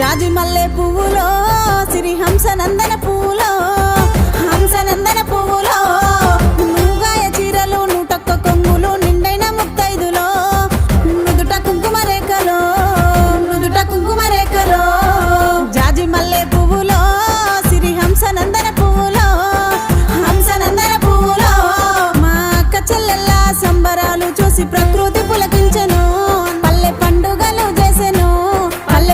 జాజి మల్లె పువ్వులో సిరి హంసనందన పువ్వులో హంసనందన పువ్వులో నువ్వుగాయ చీరలు నూటొక్క కొంగులు నిండైన ముత్తైదులో నుదుట కుంకుమ రేఖలో నుదుట కుంకుమ రేఖలో జాజి మల్లె పువ్వులో సిరి హంసనందన పువ్వులో హంసనందన పువ్వులో మా అక్క చెల్లెల్ల సంబరాలు చూసి ప్రకృతి